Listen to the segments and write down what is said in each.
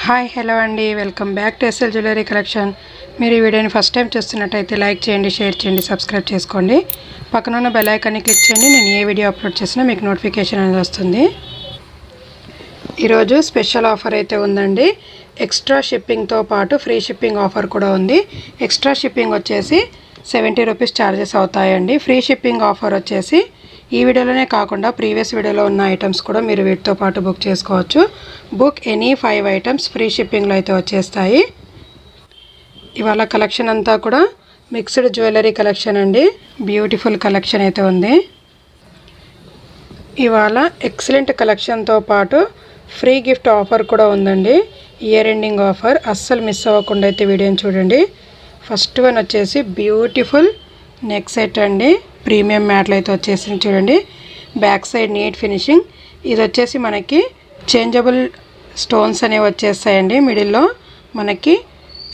Hi hello అండి, welcome back to SL jewellery collection. మీరు ఈ వీడియోని ఫస్ట్ టైం చూస్తున్నట్టయితే లైక్ చేయండి, షేర్ చేయండి, సబ్స్క్రైబ్ చేసుకోండి. పక్కన ఉన్న బెల్ ఐకాన్ని క్లిక్ చేయండి. నేను ఏ వీడియో అప్లోడ్ చేసినా మీకు నోటిఫికేషన్ అనేది వస్తుంది. ఈరోజు స్పెషల్ ఆఫర్ అయితే ఉందండి. ఎక్స్ట్రా షిప్పింగ్తో పాటు ఫ్రీ షిప్పింగ్ ఆఫర్ కూడా ఉంది. ఎక్స్ట్రా షిప్పింగ్ వచ్చేసి 70 రూపీస్ ఛార్జెస్ అవుతాయండి. ఫ్రీ షిప్పింగ్ ఆఫర్ వచ్చేసి ఈ వీడియోలోనే కాకుండా ప్రీవియస్ వీడియోలో ఉన్న ఐటమ్స్ కూడా మీరు వీటితో పాటు బుక్ చేసుకోవచ్చు. బుక్ ఎనీ 5 ఐటమ్స్ ఫ్రీ షిప్పింగ్లో అయితే వచ్చేస్తాయి. ఇవాళ కలెక్షన్ అంతా కూడా మిక్స్డ్ జ్యువెలరీ కలెక్షన్ అండి. బ్యూటిఫుల్ కలెక్షన్ అయితే ఉంది. ఇవాళ ఎక్సలెంట్ కలెక్షన్తో పాటు ఫ్రీ గిఫ్ట్ ఆఫర్ కూడా ఉందండి. Year ending offer. అస్సలు మిస్ అవ్వకుండా అయితే వీడియోని చూడండి. ఫస్ట్ వన్ వచ్చేసి బ్యూటిఫుల్ నెక్ సెట్ అండి. ప్రీమియం మ్యాట్లు అయితే వచ్చేసింది చూడండి. Back side neat finishing. ఇది వచ్చేసి మనకి చేంజబుల్ స్టోన్స్ అనేవి వచ్చేస్తాయండి. మిడిల్లో మనకి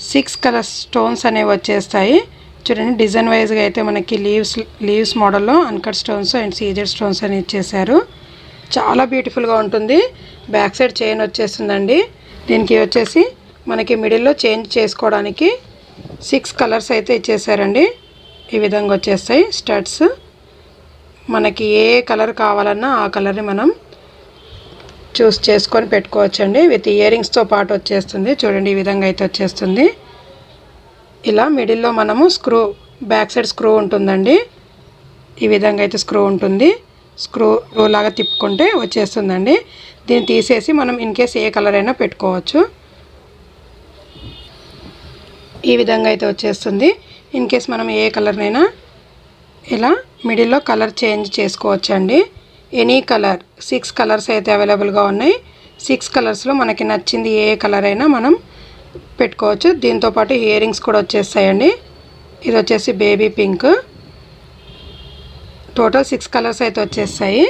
6 కలర్ స్టోన్స్ అనేవి వచ్చేస్తాయి చూడండి. డిజైన్ వైజ్గా అయితే మనకి లీవ్స్ మోడల్లో uncut stones and CZ stones అని ఇచ్చేసారు. చాలా బ్యూటిఫుల్గా ఉంటుంది. బ్యాక్ సైడ్ చైన్ వచ్చేస్తుందండి. దీనికి వచ్చేసి మనకి మిడిల్లో చేంజ్ చేసుకోవడానికి 6 కలర్స్ అయితే ఇచ్చేసారండి. ఈ విధంగా వచ్చేస్తాయి స్టడ్స్. మనకి ఏ కలర్ కావాలన్నా ఆ కలర్ని మనం చూస్ చేసుకొని పెట్టుకోవచ్చండి. విత్ ఇయర్ రింగ్స్తో పాటు వచ్చేస్తుంది చూడండి. ఈ విధంగా అయితే వచ్చేస్తుంది. ఇలా మిడిల్లో మనము బ్యాక్ సైడ్ స్క్రూ ఉంటుందండి. ఈ విధంగా అయితే స్క్రూ ఉంటుంది. స్క్రూ లాగా తిప్పుకుంటే వచ్చేస్తుందండి. దీన్ని తీసేసి మనం ఇన్ కేస్ ఏ కలర్ అయినా పెట్టుకోవచ్చు. ఈ విధంగా అయితే వచ్చేస్తుంది. ఇన్ కేస్ మనం ఏ కలర్నైనా ఇలా మిడిల్లో కలర్ చేంజ్ చేసుకోవచ్చండి. ఎనీ కలర్ 6 కలర్స్ అయితే అవైలబుల్గా ఉన్నాయి. 6 కలర్స్లో మనకి నచ్చింది ఏ కలర్ అయినా మనం పెట్టుకోవచ్చు. దీంతోపాటు ఇయర్ రింగ్స్ కూడా వచ్చేస్తాయండి. ఇది వచ్చేసి బేబీ పింక్. టోటల్ 6 కలర్స్ అయితే వచ్చేస్తాయి.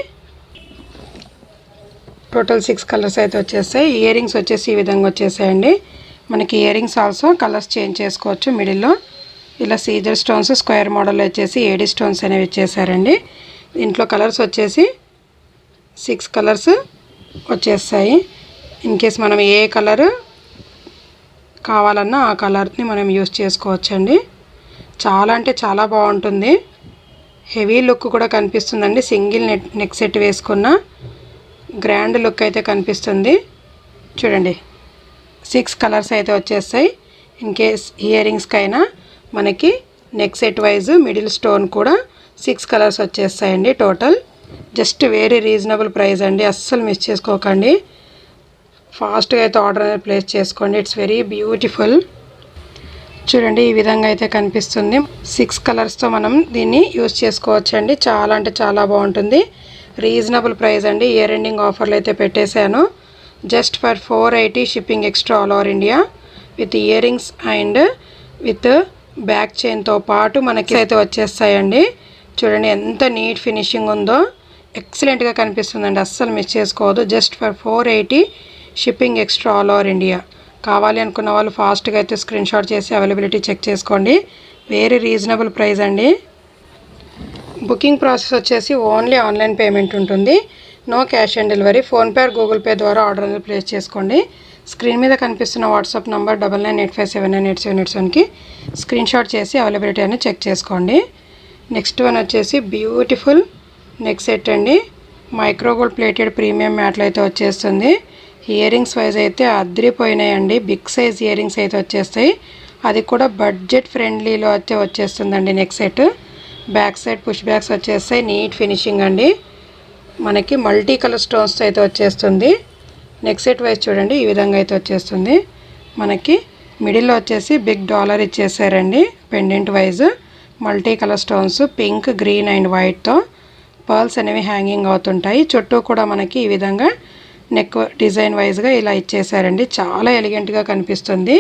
ఇయర్ రింగ్స్ వచ్చేసి ఈ విధంగా వచ్చేసాయండి. మనకి ear rings also colours change చేసుకోవచ్చు. మిడిల్లో ఇలా సీజర్ స్టోన్స్ స్క్వేర్ మోడల్లో వచ్చేసి ఏడీ స్టోన్స్ అనేవి ఇచ్చేసారండి. దీంట్లో కలర్స్ వచ్చేసి 6 కలర్స్ వచ్చేస్తాయి. ఇన్ కేస్ మనం ఏ కలర్ కావాలన్నా ఆ కలర్ని మనం యూస్ చేసుకోవచ్చండి. చాలా అంటే చాలా బాగుంటుంది. హెవీ లుక్ కూడా కనిపిస్తుందండి. సింగిల్ నెక్ సెట్ వేసుకున్న గ్రాండ్ లుక్ అయితే కనిపిస్తుంది చూడండి. 6 కలర్స్ అయితే వచ్చేస్తాయి. ఇన్ కేస్ ఇయర్ రింగ్స్కైనా మనకి neck set wise middle stone కూడా 6 కలర్స్ వచ్చేస్తాయండి. Total just very reasonable price అండి. అస్సలు మిస్ చేసుకోకండి. ఫాస్ట్గా అయితే ఆర్డర్ అనేది ప్లేస్ చేసుకోండి. ఇట్స్ వెరీ బ్యూటిఫుల్ చూడండి. ఈ విధంగా అయితే కనిపిస్తుంది. 6 కలర్స్తో మనం దీన్ని యూజ్ చేసుకోవచ్చండి. చాలా అంటే చాలా బాగుంటుంది. రీజనబుల్ ప్రైస్ అండి. ఇయర్ ఎండింగ్ ఆఫర్లు అయితే పెట్టేశాను. Just for 480 shipping extra all over India with earrings and with back చైన్తో పాటు మనకి అయితే వచ్చేస్తాయండి. చూడండి ఎంత నీట్ ఫినిషింగ్ ఉందో. ఎక్సలెంట్గా కనిపిస్తుందండి. అస్సలు మిస్ చేసుకోవద్దు. Just for 480 shipping extra all over India. కావాలి అనుకున్న వాళ్ళు ఫాస్ట్గా అయితే స్క్రీన్ షాట్ చేసి అవైలబిలిటీ చెక్ చేసుకోండి. వెరీ రీజనబుల్ ప్రైస్ అండి. బుకింగ్ ప్రాసెస్ వచ్చేసి ఓన్లీ ఆన్లైన్ పేమెంట్ ఉంటుంది. No cash on delivery. PhonePe or Google Pay ద్వారా ఆర్డర్ అనేది ప్లేస్ చేసుకోండి. స్క్రీన్ మీద కనిపిస్తున్న వాట్సాప్ నంబర్ 9985798787కి స్క్రీన్ షాట్ చేసి అవైలబిలిటీ అని చెక్ చేసుకోండి. నెక్స్ట్ వన్ వచ్చేసి బ్యూటిఫుల్ నెక్ సెట్ అండి. మైక్రోగోల్డ్ ప్లేటెడ్ ప్రీమియం మ్యాట్లు అయితే వచ్చేస్తుంది. ఇయర్ రింగ్స్ వైజ్ అయితే అద్రిపోయినాయండి. బిగ్ సైజ్ ఇయర్ రింగ్స్ అయితే వచ్చేస్తాయి. అది కూడా బడ్జెట్ ఫ్రెండ్లీలో అయితే వచ్చేస్తుందండి neck set. Back side push backs వచ్చేస్తాయి. నీట్ ఫినిషింగ్ అండి. మనకి మల్టీ కలర్ స్టోన్స్తో అయితే వచ్చేస్తుంది. నెక్ సెట్ వైజ్ చూడండి. ఈ విధంగా అయితే వచ్చేస్తుంది. మనకి మిడిల్లో వచ్చేసి బిగ్ డాలర్ ఇచ్చేసారండి. Pendant wise multi colour stones pink, green and వైట్తో పర్ల్స్ అనేవి హ్యాంగింగ్ అవుతుంటాయి. చుట్టూ కూడా మనకి ఈ విధంగా నెక్ డిజైన్ వైజ్గా ఇలా ఇచ్చేసారండి. చాలా ఎలిగెంట్గా కనిపిస్తుంది.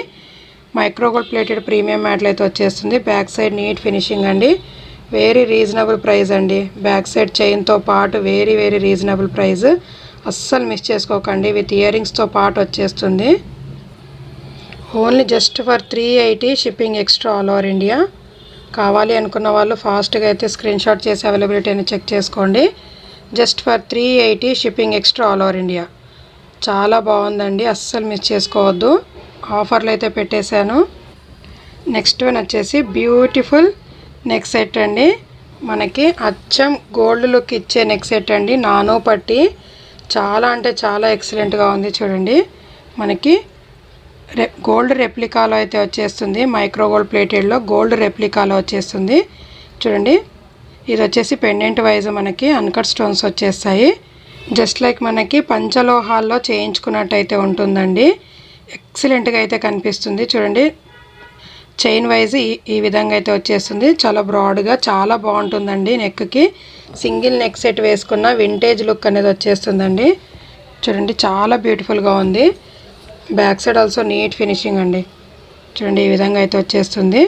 మైక్రోగోల్డ్ ప్లేటెడ్ ప్రీమియం మ్యాట్లు అయితే వచ్చేస్తుంది. బ్యాక్ సైడ్ నీట్ ఫినిషింగ్ అండి. వెరీ రీజనబుల్ ప్రైస్ అండి. బ్యాక్ సైడ్ చైన్తో పాటు వెరీ రీజనబుల్ ప్రైస్. అస్సలు మిస్ చేసుకోకండి. విత్ ఇయర్ రింగ్స్తో పాటు వచ్చేస్తుంది. Only just for 380 shipping extra all over India. కావాలి అనుకున్న వాళ్ళు ఫాస్ట్గా అయితే స్క్రీన్ షాట్ చేసి అవైలబిలిటీ అని చెక్ చేసుకోండి. Just for 380 shipping extra all over India. చాలా బాగుందండి, అస్సలు మిస్ చేసుకోవద్దు. ఆఫర్లు అయితే పెట్టేశాను. నెక్స్ట్ వన్ వచ్చేసి బ్యూటిఫుల్ నెక్ సెట్ అండి. మనకి అచ్చం గోల్డ్ లుక్ ఇచ్చే నెక్ సెట్ అండి. నానో పట్టి చాలా అంటే చాలా ఎక్సలెంట్గా ఉంది చూడండి. మనకి గోల్డ్ రెప్లికాలో అయితే వచ్చేస్తుంది, మైక్రో గోల్డ్ ప్లేటెడ్లో గోల్డ్ రెప్లికాలో వచ్చేస్తుంది చూడండి. ఇది వచ్చేసి పెండెంట్ వైజ్ మనకి అన్కట్ స్టోన్స్ వచ్చేస్తాయి. జస్ట్ లైక్ మనకి పంచలోహాల్లో చేయించుకున్నట్టయితే ఉంటుందండి. ఎక్సలెంట్గా అయితే కనిపిస్తుంది చూడండి. చైన్ వైజ్ ఈ విధంగా అయితే వచ్చేస్తుంది. చాలా బ్రాడ్గా చాలా బాగుంటుందండి. నెక్కి సింగిల్ నెక్ సెట్ వేసుకున్న వింటేజ్ లుక్ అనేది వచ్చేస్తుందండి చూడండి. చాలా బ్యూటిఫుల్గా ఉంది. Back side also neat finishing అండి చూడండి. ఈ విధంగా అయితే వచ్చేస్తుంది.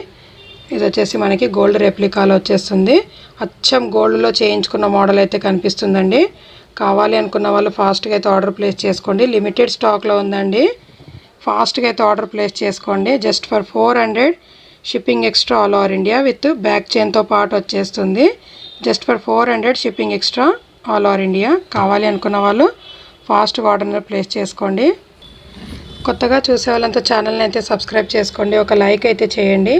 ఇది వచ్చేసి మనకి గోల్డ్ రెప్లికాలో వచ్చేస్తుంది. అచ్చం గోల్డ్లో చేయించుకున్న మోడల్ అయితే కనిపిస్తుందండి. కావాలి అనుకున్న వాళ్ళు ఫాస్ట్గా అయితే ఆర్డర్ ప్లేస్ చేసుకోండి. లిమిటెడ్ స్టాక్లో ఉందండి. ఫాస్ట్గా అయితే ఆర్డర్ ప్లేస్ చేసుకోండి. Just for 400 shipping extra all over India with back చైన్తో పాటు వచ్చేస్తుంది. Just for 400 shipping extra all over India. కావాలి అనుకున్న వాళ్ళు ఫాస్ట్గా ఆర్డర్ ప్లేస్ చేసుకోండి. కొత్తగా చూసే వాళ్ళంతా ఛానల్ని అయితే సబ్స్క్రైబ్ చేసుకోండి, ఒక లైక్ అయితే చేయండి.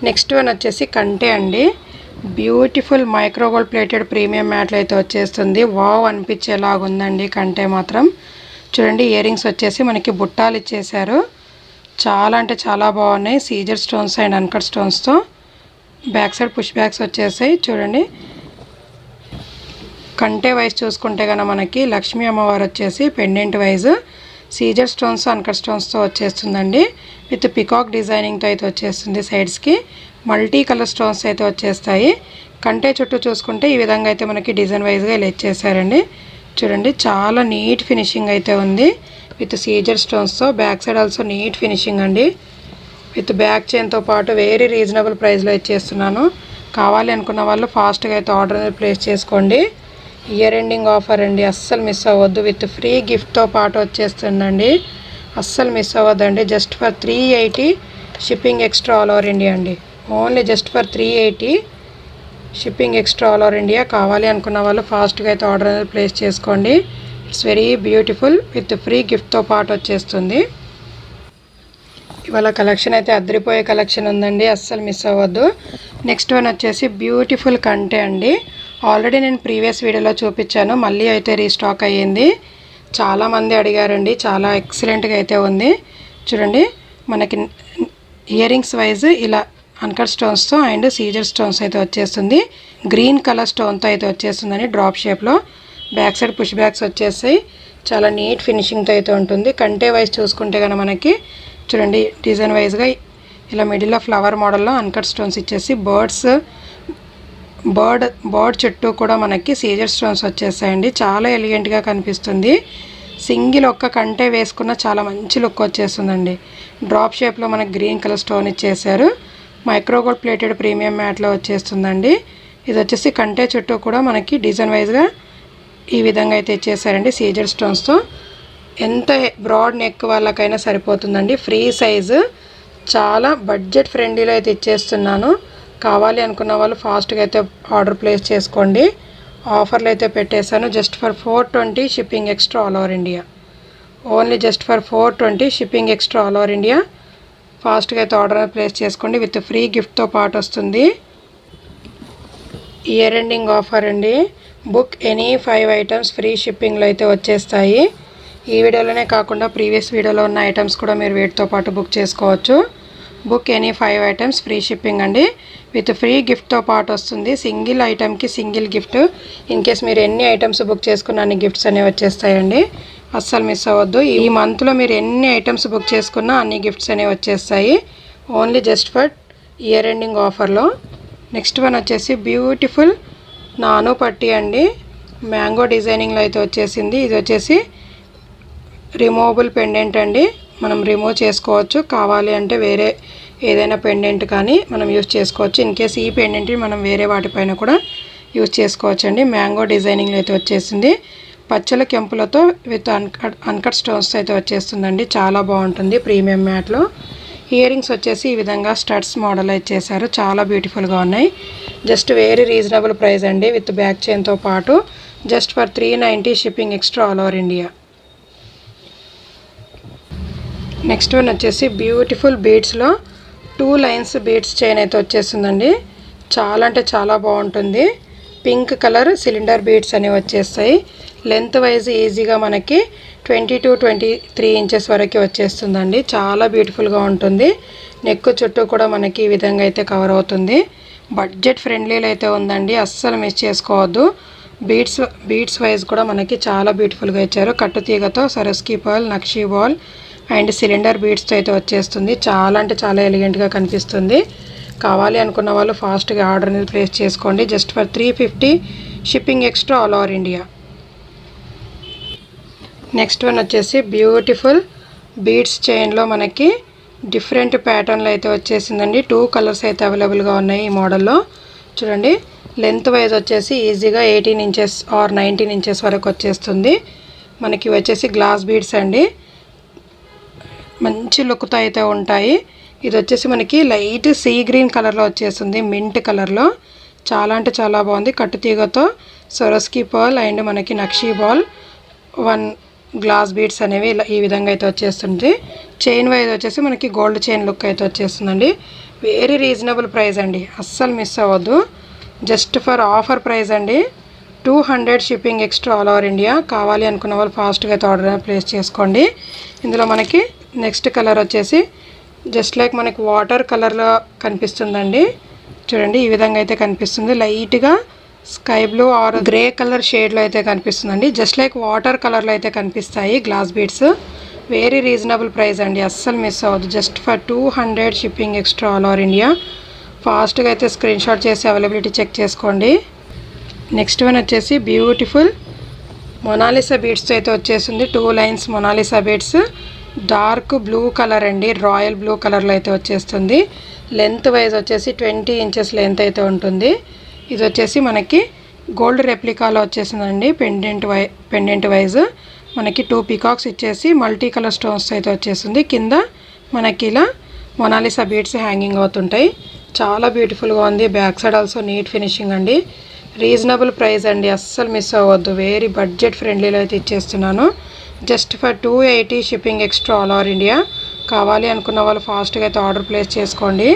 నెక్స్ట్ వన్ వచ్చేసి కంటే అండి. Beautiful micro gold plated premium మ్యాట్లు అయితే వచ్చేస్తుంది. వావ్ అనిపించేలాగా ఉందండి కంటే మాత్రం చూడండి. ఇయర్ రింగ్స్ వచ్చేసి మనకి బుట్టాలు ఇచ్చేసారు. చాలా అంటే చాలా బాగున్నాయి. సీజర్ స్టోన్స్ అండ్ అన్కట్ స్టోన్స్తో బ్యాక్ సైడ్ పుష్ బ్యాక్స్ వచ్చేసాయి చూడండి. కంటే వైజ్ చూసుకుంటే కనుక మనకి లక్ష్మీ అమ్మవారు వచ్చేసి pendant wise CZ stones uncut స్టోన్స్తో వచ్చేస్తుందండి. విత్ పికాక్ డిజైనింగ్తో అయితే వచ్చేస్తుంది. సైడ్స్కి మల్టీ కలర్ స్టోన్స్ అయితే వచ్చేస్తాయి. కంటే చుట్టూ చూసుకుంటే ఈ విధంగా అయితే మనకి డిజైన్ వైజ్గా ఇలా ఇచ్చేసారండి చూడండి. చాలా నీట్ ఫినిషింగ్ అయితే ఉంది విత్ సీజర్ స్టోన్స్తో. Back side also neat finishing అండి. విత్ బ్యాక్ చైన్తో పాటు వెరీ రీజనబుల్ ప్రైస్లో ఇచ్చేస్తున్నాను. కావాలి అనుకున్న వాళ్ళు ఫాస్ట్గా అయితే ఆర్డర్ ప్లేస్ చేసుకోండి. ఇయర్ ఎండింగ్ ఆఫర్ అండి, అస్సలు మిస్ అవ్వద్దు. విత్ ఫ్రీ గిఫ్ట్తో పాటు వచ్చేస్తుందండి, అస్సలు మిస్ అవ్వద్దండి. Just for 380 shipping extra all over India అండి. Only just for 380 shipping extra all over India. కావాలి అనుకున్న వాళ్ళు ఫాస్ట్గా అయితే ఆర్డర్ అనేది ప్లేస్ చేసుకోండి. It's very beautiful with free గిఫ్ట్తో పాటు వచ్చేస్తుంది. ఇవాళ కలెక్షన్ అయితే అద్దరిపోయే కలెక్షన్ ఉందండి, అస్సలు మిస్ అవ్వద్దు. నెక్స్ట్ వన్ వచ్చేసి బ్యూటిఫుల్ కంటే అండి. ఆల్రెడీ నేను ప్రీవియస్ వీడియోలో చూపించాను, మళ్ళీ అయితే రీస్టాక్ అయ్యింది. చాలామంది అడిగారండి, చాలా ఎక్సలెంట్గా అయితే ఉంది చూడండి. మనకి ఇయర్ రింగ్స్ వైజ్ ఇలా అన్కట్ స్టోన్స్తో అండ్ సీజర్ స్టోన్స్ అయితే వచ్చేస్తుంది. గ్రీన్ కలర్ స్టోన్తో అయితే వచ్చేస్తుందని డ్రాప్ షేప్లో. బ్యాక్ సైడ్ పుష్ బ్యాక్స్ వచ్చేస్తాయి. చాలా నీట్ ఫినిషింగ్తో అయితే ఉంటుంది. కంటే వైజ్ చూసుకుంటే కనుక మనకి చూడండి డిజైన్ వైజ్గా ఇలా మిడిల్లో ఫ్లవర్ మోడల్లో అన్కట్ స్టోన్స్ ఇచ్చేసి బర్డ్ చుట్టూ కూడా మనకి సీజర్ స్టోన్స్ వచ్చేస్తాయండి. చాలా ఎలిగెంట్గా కనిపిస్తుంది. సింగిల్ ఒక్క కంటే వేసుకున్న చాలా మంచి లుక్ వచ్చేస్తుందండి. డ్రాప్ షేప్లో మనకి గ్రీన్ కలర్ స్టోన్ ఇచ్చేసారు. మైక్రో గోల్డ్ ప్లేటెడ్ ప్రీమియం మ్యాట్లో వచ్చేస్తుందండి. ఇది వచ్చేసి కంటే చుట్టూ కూడా మనకి డిజైన్ వైజ్గా ఈ విధంగా అయితే ఇచ్చేసారండి సీజర్ స్టోన్స్తో. ఎంత బ్రాడ్ నెక్ వాళ్ళకైనా సరిపోతుందండి. ఫ్రీ సైజు, చాలా బడ్జెట్ ఫ్రెండ్లీలో అయితే ఇచ్చేస్తున్నాను. కావాలి అనుకున్న వాళ్ళు ఫాస్ట్గా అయితే ఆర్డర్ ప్లేస్ చేసుకోండి. ఆఫర్లు అయితే పెట్టేశాను. Just for 420 shipping extra all over India. Only just for 420 shipping extra all over India. ఫాస్ట్గా అయితే ఆర్డర్ ప్లేస్ చేసుకోండి. విత్ ఫ్రీ గిఫ్ట్తో పాటు వస్తుంది. ఇయర్ ఎండింగ్ ఆఫర్ అండి. బుక్ ఎనీ 5 ఐటమ్స్ ఫ్రీ షిప్పింగ్లో అయితే వచ్చేస్తాయి. ఈ వీడియోలోనే కాకుండా ప్రీవియస్ వీడియోలో ఉన్న ఐటమ్స్ కూడా మీరు వీటితో పాటు బుక్ చేసుకోవచ్చు. Book any 5 items free shipping అండి. విత్ ఫ్రీ గిఫ్ట్తో పాటు వస్తుంది. సింగిల్ ఐటమ్కి సింగిల్ గిఫ్ట్. ఇన్ కేస్ మీరు ఎన్ని ఐటమ్స్ బుక్ చేసుకున్న అన్ని గిఫ్ట్స్ అనేవి వచ్చేస్తాయండి, అస్సలు మిస్ అవ్వద్దు. ఈ మంత్లో మీరు ఎన్ని ఐటమ్స్ బుక్ చేసుకున్నా అన్ని గిఫ్ట్స్ అనేవి వచ్చేస్తాయి. Only just for year ending ఆఫర్లో. నెక్స్ట్ వన్ వచ్చేసి బ్యూటిఫుల్ నానో పట్టీ అండి. మ్యాంగో డిజైనింగ్లో అయితే వచ్చేసింది. ఇది వచ్చేసి రిమూవబుల్ పెండెంట్ అండి. మనం రిమూవ్ చేసుకోవచ్చు. కావాలి అంటే వేరే ఏదైనా పెండెంట్ కానీ మనం యూజ్ చేసుకోవచ్చు. ఇన్ కేస్ ఈ పెండెంట్ని మనం వేరే వాటిపైన కూడా యూజ్ చేసుకోవచ్చు అండి. మ్యాంగో డిజైనింగ్లో అయితే వచ్చేసింది. పచ్చల కెంపులతో విత్ అన్కట్ స్టోన్స్ అయితే వచ్చేస్తుందండి. చాలా బాగుంటుంది ప్రీమియం మ్యాట్లో. ఇయర్ రింగ్స్ వచ్చేసి ఈ విధంగా స్టడ్స్ మోడల్ అయితే చేశారు. చాలా బ్యూటిఫుల్గా ఉన్నాయి. జస్ట్ వెరీ రీజనబుల్ ప్రైస్ అండి. విత్ బ్యాక్ చైన్తో పాటు just for 390 shipping extra all over India. Next one వచ్చేసి బ్యూటిఫుల్ బీడ్స్లో 2 లైన్స్ బీడ్స్ చైన్ అయితే వచ్చేస్తుందండి. చాలా అంటే చాలా బాగుంటుంది. పింక్ కలర్ సిలిండర్ బీడ్స్ అనేవి వచ్చేస్తాయి. లెంత్ వైజ్ ఈజీగా మనకి 20 to 23 ఇంచెస్ వరకు వచ్చేస్తుందండి. చాలా బ్యూటిఫుల్గా ఉంటుంది. నెక్ చుట్టూ కూడా మనకి ఈ విధంగా అయితే కవర్ అవుతుంది. బడ్జెట్ ఫ్రెండ్లీలో అయితే ఉందండి, అస్సలు మిస్ చేసుకోవద్దు. బీడ్స్ వైజ్ కూడా మనకి చాలా బ్యూటిఫుల్గా ఇచ్చారు. కట్టుతీగతో సరస్కీ పర్ల్, నక్షీ బాల్ అండ్ సిలిండర్ బీడ్స్తో అయితే వచ్చేస్తుంది. చాలా అంటే చాలా ఎలిగెంట్గా కనిపిస్తుంది. కావాలి అనుకున్న వాళ్ళు ఫాస్ట్గా ఆర్డర్ అనేది ప్లేస్ చేసుకోండి. Just for 350 shipping extra all over India. Next one వచ్చేసి బ్యూటిఫుల్ బీడ్స్ చైన్లో మనకి డిఫరెంట్ ప్యాటర్న్లో అయితే వచ్చేసిందండి. 2 కలర్స్ అయితే అవైలబుల్గా ఉన్నాయి ఈ మోడల్లో. చూడండి, లెంత్ వైజ్ వచ్చేసి ఈజీగా 18 ఇంచెస్ ఆర్ 19 ఇంచెస్ వరకు వచ్చేస్తుంది. మనకి వచ్చేసి గ్లాస్ బీడ్స్ అండి, మంచి లుక్తో అయితే ఉంటాయి. ఇది వచ్చేసి మనకి లైట్ సీ గ్రీన్ కలర్లో వచ్చేస్తుంది, మింట్ కలర్లో. చాలా అంటే చాలా బాగుంది. కట్టుతీగతో సొరస్కీ పర్ల్ అండ్ మనకి నక్షీ బాల్ 1 గ్లాస్ బీడ్స్ అనేవి ఈ విధంగా అయితే వచ్చేస్తుంది. చైన్ వైజ్ వచ్చేసి మనకి గోల్డ్ చైన్ లుక్ అయితే వచ్చేస్తుందండి. వెరీ రీజనబుల్ ప్రైస్ అండి, అస్సలు మిస్ అవ్వద్దు. జస్ట్ ఫర్ ఆఫర్ ప్రైస్ అండి. 200 shipping extra all over India. కావాలి అనుకున్న వాళ్ళు ఫాస్ట్గా అయితే ఆర్డర్ ప్లేస్ చేసుకోండి. ఇందులో మనకి నెక్స్ట్ కలర్ వచ్చేసి జస్ట్ లైక్ మనకి వాటర్ కలర్లో కనిపిస్తుందండి. చూడండి, ఈ విధంగా అయితే కనిపిస్తుంది. లైట్గా sky blue or grey colour షేడ్లో అయితే కనిపిస్తుందండి. జస్ట్ లైక్ వాటర్ కలర్లో అయితే కనిపిస్తాయి glass beads. Very reasonable price అండి, అస్సలు మిస్ అవ్వద్దు. Just for 200 shipping extra all over India. ఫాస్ట్గా అయితే స్క్రీన్ షాట్ చేసి అవైలబిలిటీ చెక్ చేసుకోండి. నెక్స్ట్ వన్ వచ్చేసి బ్యూటిఫుల్ మొనాలిసా బీడ్స్తో అయితే వచ్చేసింది. 2 lines Mona Lisa beads, dark blue colour అండి, రాయల్ బ్లూ కలర్లో అయితే వచ్చేస్తుంది. లెంత్ వైజ్ వచ్చేసి 20 ఇంచెస్ లెంత్ అయితే ఉంటుంది. ఇది వచ్చేసి మనకి గోల్డ్ రెప్లికాలో వచ్చేసిందండి. పెండెంట్ వైజ్ మనకి 2 పికాక్స్ ఇచ్చేసి మల్టీ కలర్ స్టోన్స్ అయితే వచ్చేసింది. కింద మనకి ఇలా మొనాలిసా బీడ్స్ హ్యాంగింగ్ అవుతుంటాయి. చాలా బ్యూటిఫుల్గా ఉంది. Back side also neat finishing అండి. రీజనబుల్ ప్రైస్ అండి, అస్సలు మిస్ అవ్వద్దు. వెరీ బడ్జెట్ ఫ్రెండ్లీలో అయితే ఇచ్చేస్తున్నాను. Just for 280 shipping extra all over India. కావాలి అనుకున్న వాళ్ళు ఫాస్ట్గా అయితే ఆర్డర్ ప్లేస్ చేసుకోండి.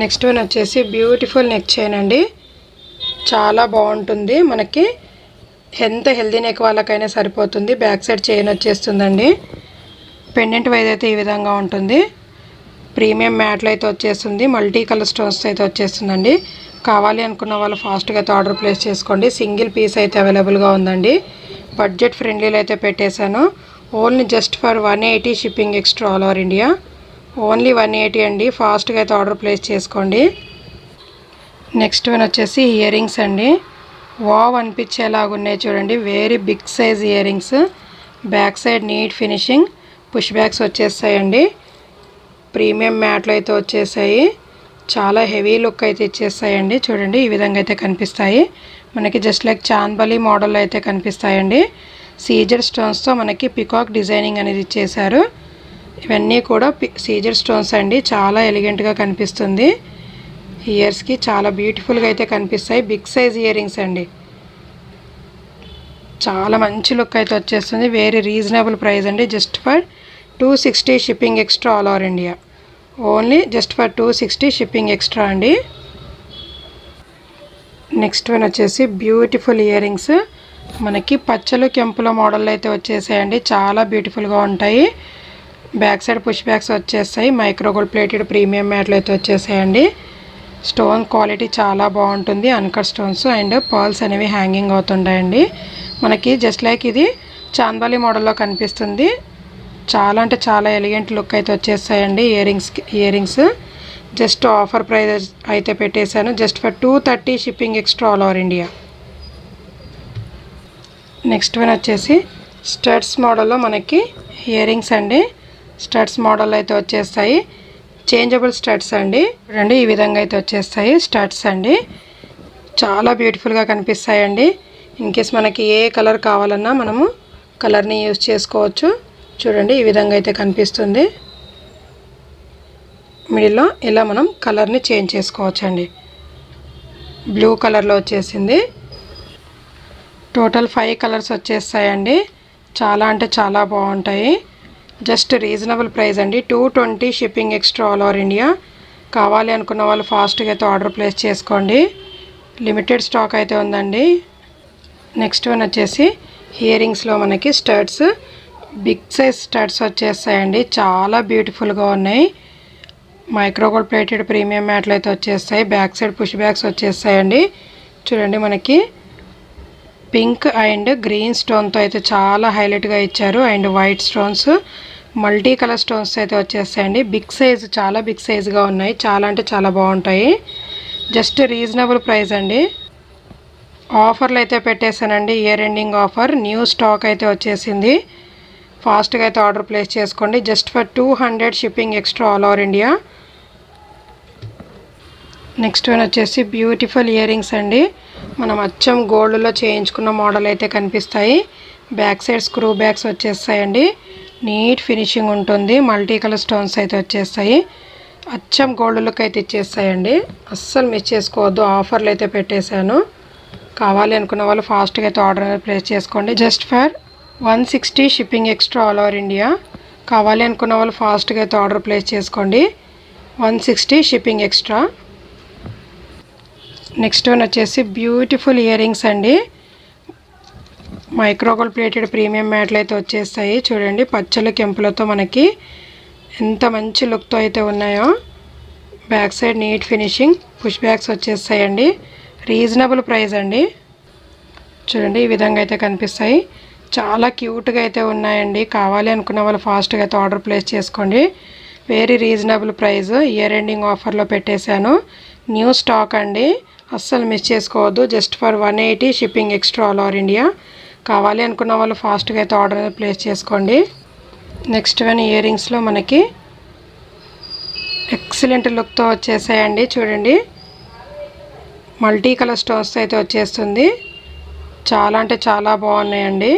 నెక్స్ట్ వన్ వచ్చేసి బ్యూటిఫుల్ నెక్ చైన్ అండి, చాలా బాగుంటుంది. మనకి ఎంత హెల్దీ నెక్ వాళ్ళకైనా సరిపోతుంది. బ్యాక్ సైడ్ చైన్ వచ్చేస్తుందండి. పెండెంట్ వైజ్ అయితే ఈ విధంగా ఉంటుంది. ప్రీమియం మ్యాట్లో అయితే వచ్చేస్తుంది. మల్టీ కలర్ స్టోన్స్ అయితే వచ్చేస్తుందండి. కావాలి అనుకున్న వాళ్ళు ఫాస్ట్గా అయితే ఆర్డర్ ప్లేస్ చేసుకోండి. సింగిల్ పీస్ అయితే అవైలబుల్గా ఉందండి. బడ్జెట్ ఫ్రెండ్లీలో అయితే పెట్టేశాను. Only just for 180 shipping extra all over India. Only 180 అండి. ఫాస్ట్గా అయితే ఆర్డర్ ప్లేస్ చేసుకోండి. నెక్స్ట్ వన్ వచ్చేసి ఇయర్ రింగ్స్ అండి. వావ్ అనిపించేలాగా ఉన్నాయి చూడండి. Very big size earrings. Back side neat finishing, push backs వచ్చేస్తాయండి. ప్రీమియం మ్యాట్లో అయితే వచ్చేసాయి. చాలా హెవీ లుక్ అయితే ఇచ్చేస్తాయండి. చూడండి, ఈ విధంగా అయితే కనిపిస్తాయి. మనకి జస్ట్ లైక్ చాందబలి మోడల్లో అయితే కనిపిస్తాయండి. సీజర్ స్టోన్స్తో మనకి పికాక్ డిజైనింగ్ అనేది ఇచ్చేసారు. ఇవన్నీ కూడా సీజర్ స్టోన్స్ అండి. చాలా ఎలిగెంట్గా కనిపిస్తుంది. ఇయర్స్కి చాలా బ్యూటిఫుల్గా అయితే కనిపిస్తాయి. బిగ్ సైజ్ ఇయర్ రింగ్స్ అండి. చాలా మంచి లుక్ అయితే వచ్చేస్తుంది. వెరీ రీజనబుల్ ప్రైస్ అండి. Just for 260 shipping extra all over India. Only just for 260 shipping extra అండి. నెక్స్ట్ వన్ వచ్చేసి బ్యూటిఫుల్ ఇయర్ రింగ్స్. మనకి పచ్చలు కెంపుల మోడల్ అయితే వచ్చేసాయండి. చాలా బ్యూటిఫుల్గా ఉంటాయి. బ్యాక్ సైడ్ పుష్ బ్యాక్స్ వచ్చేస్తాయి. మైక్రో గోల్డ్ ప్లేటెడ్ ప్రీమియం మ్యాట్లు అయితే వచ్చేసాయండి. స్టోన్ క్వాలిటీ చాలా బాగుంటుంది. అన్కట్ స్టోన్స్ అండ్ పర్ల్స్ అనేవి హ్యాంగింగ్ అవుతుంటాయండి. మనకి జస్ట్ లైక్ ఇది చాందబలి మోడల్లో కనిపిస్తుంది. చాలా అంటే చాలా ఎలిగెంట్ లుక్ అయితే వచ్చేస్తాయండి earrings. Just offer price అయితే పెట్టేశాను. Just for 230 shipping extra all over India. Next one వచ్చేసి స్టడ్స్ మోడల్లో మనకి ఇయర్ రింగ్స్ అండి. స్టడ్స్ మోడల్ అయితే వచ్చేస్తాయి. చేంజబుల్ స్టడ్స్ అండి. చూడండి, ఈ విధంగా అయితే వచ్చేస్తాయి స్టడ్స్ అండి. చాలా బ్యూటిఫుల్గా కనిపిస్తాయండి. ఇన్ కేస్ మనకి ఏ కలర్ కావాలన్నా మనము కలర్ని యూజ్ చేసుకోవచ్చు. చూడండి, ఈ విధంగా అయితే కనిపిస్తుంది. మిడిల్లో ఇలా మనం కలర్ని చేంజ్ చేసుకోవచ్చు అండి. బ్లూ కలర్లో వచ్చేసింది. టోటల్ 5 కలర్స్ వచ్చేస్తాయండి. చాలా అంటే చాలా బాగుంటాయి. జస్ట్ రీజనబుల్ ప్రైస్ అండి. 220 shipping extra all over India. కావాలి అనుకున్న వాళ్ళు ఫాస్ట్గా అయితే ఆర్డర్ ప్లేస్ చేసుకోండి. లిమిటెడ్ స్టాక్ అయితే ఉందండి. నెక్స్ట్ వన్ వచ్చేసి ఇయర్ రింగ్స్లో మనకి స్టడ్స్, బిగ్ సైజ్ స్టడ్స్ వచ్చేస్తాయండి. చాలా బ్యూటిఫుల్గా ఉన్నాయి. మైక్రోగోల్డ్ ప్లేటెడ్ ప్రీమియం మ్యాట్లు అయితే వచ్చేస్తాయి. బ్యాక్ సైడ్ పుష్ బ్యాగ్స్ వచ్చేస్తాయండి. చూడండి మనకి పింక్ అండ్ గ్రీన్ స్టోన్తో అయితే చాలా హైలైట్గా ఇచ్చారు. And white stones, multi colour stones అయితే వచ్చేస్తాయండి. బిగ్ సైజ్, చాలా బిగ్ సైజ్గా ఉన్నాయి. చాలా అంటే చాలా బాగుంటాయి. జస్ట్ రీజనబుల్ ప్రైస్ అండి. ఆఫర్లు అయితే పెట్టేశానండి. Year ending offer, new stock అయితే వచ్చేసింది. ఫాస్ట్గా అయితే ఆర్డర్ ప్లేస్ చేసుకోండి. Just for 200 shipping extra all over India. Next one వచ్చేసి బ్యూటిఫుల్ ఇయర్ రింగ్స్ అండి. మనం అచ్చం గోల్డ్లో చేయించుకున్న మోడల్ అయితే కనిపిస్తాయి. బ్యాక్ సైడ్ స్క్రూ బ్యాగ్స్ వచ్చేస్తాయండి. నీట్ ఫినిషింగ్ ఉంటుంది. మల్టీ కలర్ స్టోన్స్ అయితే వచ్చేస్తాయి. అచ్చం గోల్డ్ లుక్ అయితే ఇచ్చేస్తాయండి. అస్సలు మిస్ చేసుకోవద్దు. ఆఫర్లు అయితే పెట్టేశాను. కావాలి అనుకున్న వాళ్ళు ఫాస్ట్గా అయితే ఆర్డర్ ప్లేస్ చేసుకోండి. Just for 160 shipping extra all over India. కావాలి అనుకున్న వాళ్ళు ఫాస్ట్గా అయితే ఆర్డర్ ప్లేస్ చేసుకోండి. 160 షిప్పింగ్ ఎక్స్ట్రా. నెక్స్ట్ వన్ వచ్చేసి బ్యూటిఫుల్ ఇయర్ రింగ్స్ అండి. మైక్రోగోల్డ్ ప్లేటెడ్ ప్రీమియం మ్యాట్లు అయితే వచ్చేస్తాయి. చూడండి పచ్చల కెంపులతో మనకి ఎంత మంచి లుక్తో అయితే ఉన్నాయో. Back side neat finishing, push backs వచ్చేస్తాయండి. రీజనబుల్ ప్రైస్ అండి. చూడండి ఈ విధంగా అయితే కనిపిస్తాయి. చాలా క్యూట్గా అయితే ఉన్నాయండి. కావాలి అనుకున్న వాళ్ళు ఫాస్ట్గా అయితే ఆర్డర్ ప్లేస్ చేసుకోండి. Very reasonable price. Year ending ఆఫర్లో పెట్టేశాను. న్యూ స్టాక్ అండి. అస్సలు మిస్ చేసుకోవద్దు. Just for 180 shipping extra all over India. కావాలి అనుకున్న వాళ్ళు ఫాస్ట్గా అయితే ఆర్డర్ ప్లేస్ చేసుకోండి. నెక్స్ట్ వన్ ఇయర్ రింగ్స్లో మనకి ఎక్సలెంట్ లుక్తో వచ్చేసాయండి. చూడండి మల్టీ కలర్ స్టోన్స్ అయితే వచ్చేస్తుంది. చాలా అంటే చాలా బాగున్నాయండి.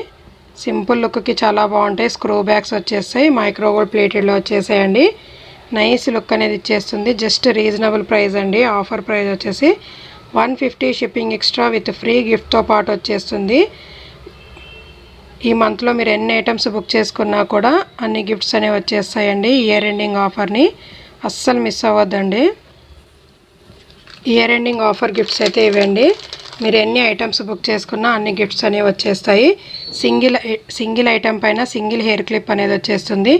సింపుల్ లుక్కి చాలా బాగుంటాయి. స్క్రూ బ్యాగ్స్ వచ్చేస్తాయి. మైక్రోగోల్డ్ ప్లేటెడ్లో వచ్చేసాయండి. నైస్ లుక్ అనేది ఇచ్చేస్తుంది. జస్ట్ రీజనబుల్ ప్రైస్ అండి. ఆఫర్ ప్రైస్ వచ్చేసి 150 షిప్పింగ్ ఎక్స్ట్రా విత్ ఫ్రీ గిఫ్ట్తో పాటు వచ్చేస్తుంది. ఈ మంత్లో మీరు ఎన్ని ఐటమ్స్ బుక్ చేసుకున్నా కూడా అన్ని గిఫ్ట్స్ అనేవి వచ్చేస్తాయండి. ఇయర్ ఎండింగ్ ఆఫర్ని అస్సలు మిస్ అవ్వద్దండి. ఇయర్ ఎండింగ్ ఆఫర్ గిఫ్ట్స్ అయితే ఇవ్వండి. మీరు ఎన్ని ఐటమ్స్ బుక్ చేసుకున్నా అన్ని గిఫ్ట్స్ అనేవి వచ్చేస్తాయి. సింగిల్ ఐటమ్ పైన సింగిల్ హెయిర్ క్లిప్ అనేది వచ్చేస్తుంది.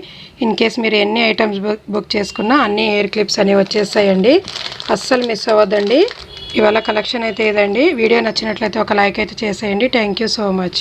ఇన్ కేస్ మీరు ఎన్ని ఐటమ్స్ బుక్ చేసుకున్నా అన్ని హెయిర్ క్లిప్స్ అనేవి వచ్చేస్తాయండి. అస్సలు మిస్ అవ్వద్దండి. ఇవాళ కలెక్షన్ అయితే ఇదండి. వీడియో నచ్చినట్లయితే ఒక లైక్ అయితే చేసేయండి. Thank you so much.